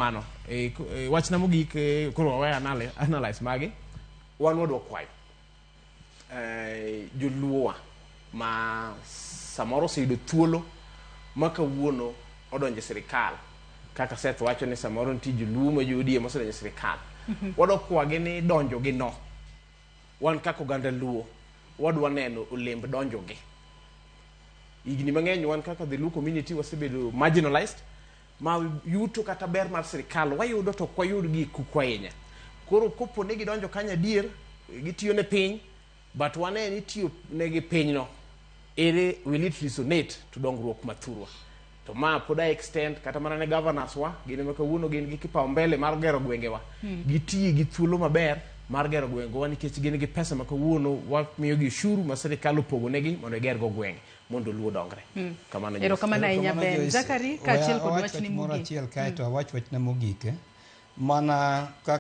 Mano, wach na mogik koro we analyze magi. Wan wadwa kwayo. Joluo ma samoro oseyudo thuolo ma kawuono odonjo sirkal. Kaka Seth wacho ni samoro nitie joluo ma jodie mosedonjo sirkal. Wadwa kwagi ni donjo gi no. Wan kaka oganda luo wadwa neno olemb donjo gi. Igni mang'eny wan kaka the Luo community wasebedo marginalized. Ma yuto kata ber mar sirkal wayudo to kwayud gi kukwainya. Koro kopo ne gidonjo kanya dier gitiyo ne piny but wane ni tiyo ne gi piny no ere will it resonate to dongruok mathurwa. To ma poda extend kata mana ne governors wa gine ma kawuono gin gi kipaumbele mar gero gwengewa. Gitiyo gi thuolo maber mar gero gwengewa nikech gin gi pesa ma kawuono wamiyo gi ushuru ma sirkal opogo negi mondo ger go gwenge mondo luo dongre. Kamano ero kamano ahinya Ben. Zakari ka achiel kod wach ni mogik. Achiel kae to wach na mogik mana